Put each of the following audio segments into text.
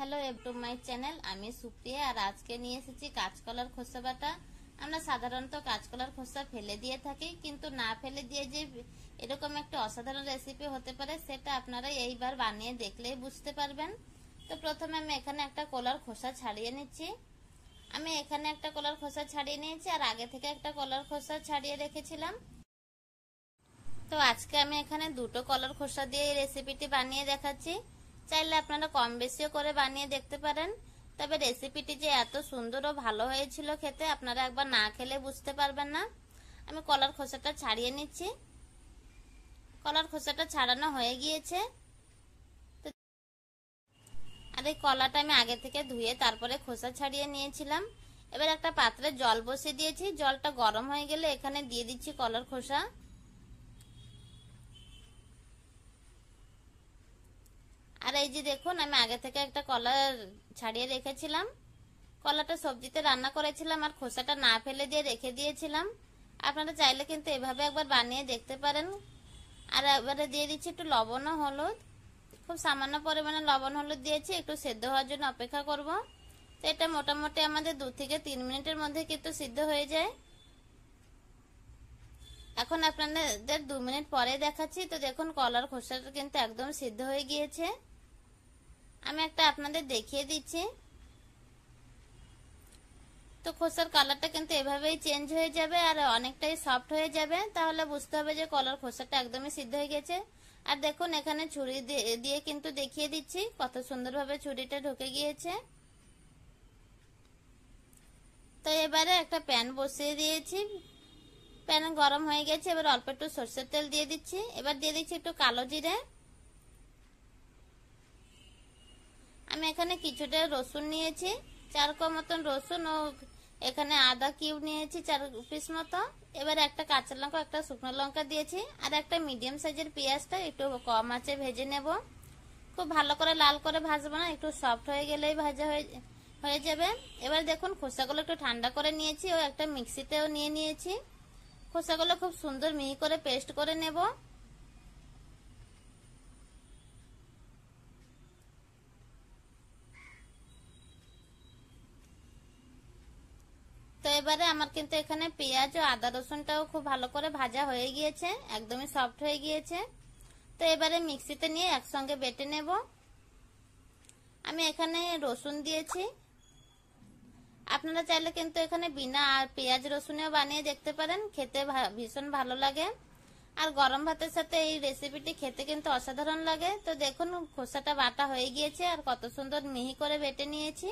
Hello to my channel, আমি সুপ্রিয়া। আর আজকে নিয়ে এসেছি কাঁচকলার খোসা বাটা। আমরা সাধারণত কাঁচকলার খোসা ফেলে দিয়ে থাকি, কিন্তু না ফেলে দিয়ে যে এরকম একটা অসাধারণ রেসিপি হতে পারে সেটা আপনারা এইবার বানিয়ে দেখলেই বুঝতে পারবেন। তো প্রথমে আমি এখানে একটা কলার খোসা ছাড়িয়ে নিচ্ছি। আমি এখানে একটা কলার খোসা ছাড়িয়ে নিয়েছি, আর আগে থেকে একটা কলার খোসা ছাড়িয়ে রেখেছিলাম। তো আজকে আমি এখানে দুটো কলার খোসা দিয়ে এই রেসিপিটি বানিয়ে দেখাচ্ছি। চাইলে আপনারা কম বেশিও করে বানিয়ে দেখতে পারেন। তবে রেসিপিটি যে এত সুন্দর ও ভালো হয়েছিল খেতে, আপনারা একবার না খেলে বুঝতে পারবেন না। আমি কলার খোসাটা ছাড়িয়ে নিচ্ছি। কলার খোসাটা ছাড়ানো হয়ে গিয়েছে। আর এই কলাটা আমি আগে থেকে ধুয়ে তারপরে খোসা ছাড়িয়ে নিয়েছিলাম। এবার একটা পাত্রে জল বসিয়ে দিয়েছি। জলটা গরম হয়ে গেলে এখানে দিয়ে দিচ্ছি কলার খোসা। আর এই যে দেখুন, আমি আগে থেকে একটা কলা ছাড়িয়ে রেখেছিলাম। কলাটা সবজিতে রান্না করেছিলাম আর খোসাটা না ফেলে দিয়ে রেখে দিয়েছিলাম। আপনারা চাইলে কিন্তু এভাবে একবার বানিয়ে দেখতে পারেন। আর এবারে দিয়ে দিচ্ছি একটু লবণ ও হলুদ। খুব সামান্য পরিমাণে লবণ হলুদ দিয়েছি, একটু সেদ্ধ হওয়ার জন্য অপেক্ষা করব। তো এটা মোটামুটি আমাদের 2 থেকে 3 মিনিটের মধ্যে কিন্তু সিদ্ধ হয়ে যায়। এখন আপনাদের 2 মিনিট পরে দেখাচ্ছি। তো দেখুন, কলার খোসাটা কিন্তু একদম সিদ্ধ হয়ে গিয়েছে। আমি একটা আপনাদের দেখিয়ে দিচ্ছি। তো খোসার কালারটা কিন্তু এভাবেই চেঞ্জ হয়ে যাবে আর অনেকটাই সফট হয়ে যাবে। তাহলে বুঝতে হবে যে কলার খোসাটা একদমই সিদ্ধ হয়ে গেছে। আর দেখুন, এখানে ছুরি দিয়ে কিন্তু দেখিয়ে দিচ্ছি কত সুন্দরভাবে ছুরিটা ঢুকে গিয়েছে। তো এবারে একটা প্যান বসিয়ে দিয়েছি। প্যান গরম হয়ে গেছে। এবার অল্প একটু সরষের তেল দিয়ে দিচ্ছি। এবার দিয়ে দিচ্ছি একটু কালো জিরে। আমি এখানে কিছুটা রসুন নিয়েছি, 4 কোয়া মতন রসুন, ও এখানে আদা কিউব নিয়েছি 4 পিস মতো। এবার একটা কাঁচা লঙ্কা, একটা শুকনো লঙ্কা দিয়েছি, আর একটা মিডিয়াম সাইজের পেঁয়াজটা একটু কম আঁচে ভেজে নেব। খুব ভালো করে লাল করে ভাজবো না, একটু সফট হয়ে গেলেই ভাজা হয়ে যাবে। এবার দেখুন, খোসাগুলো একটু ঠান্ডা করে নিয়েছি ও একটা মিক্সিতেও নিয়ে নিয়েছি। খোসাগুলো খুব সুন্দর মিহি করে পেস্ট করে নেব। তো এবারে আমার কিন্তু এখানে পেঁয়াজ ও আদা রসুনটাও খুব ভালো করে ভাজা হয়ে গিয়েছে, একদমই সফট হয়ে গিয়েছে। তো এবারে মিক্সিতে নিয়ে একসঙ্গে বেটে নেব। আমি এখানে রসুন দিয়েছি। আপনারা চাইলে কিন্তু এখানে বিনা আর পেঁয়াজ রসুনেও বানিয়ে দেখতে পারেন, খেতে ভীষণ ভালো লাগে। আর গরম ভাতের সাথে এই রেসিপিটি খেতে কিন্তু অসাধারণ লাগে। তো দেখুন, খোসাটা বাটা হয়ে গিয়েছে আর কত সুন্দর মিহি করে বেটে নিয়েছি।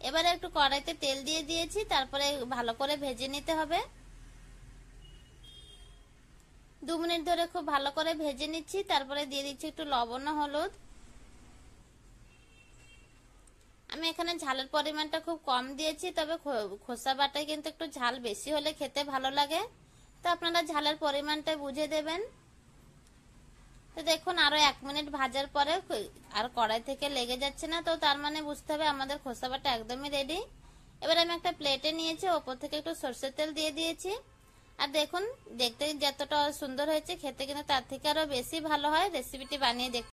এবারে একটু কড়াইতে তেল দিয়ে দিয়েছি, তারপরে ভালো করে ভেজে নিতে হবে। 2 মিনিট ধরে খুব ভালো করে ভেজে নিচ্ছি। তারপরে দিয়ে দিচ্ছি একটু লবণ ও হলুদ। আমি এখানে ঝালের পরিমাণটা খুব কম দিয়েছি, তবে খোসা বাটায় কিন্তু একটু ঝাল বেশি হলে খেতে ভালো লাগে। তো আপনারা ঝালের পরিমাণটা বুঝে দেবেন। তো দেখুন, আরো 1 মিনিট ভাজার পরে আর কড়াই থেকে লেগে যাচ্ছে না, তো তার মানে বুঝতে হবে আমাদের খোসা বাটা একদমই রেডি। এবার আমি একটা প্লেটে নিয়েছি, ওপর থেকে একটু সরষের তেল দিয়ে দিয়েছি। আর দেখুন, দেখতে যতটা সুন্দর হয়েছে, খেতে কিন্তু তার থেকে আরো বেশি ভালো হয়। রেসিপিটি বানিয়ে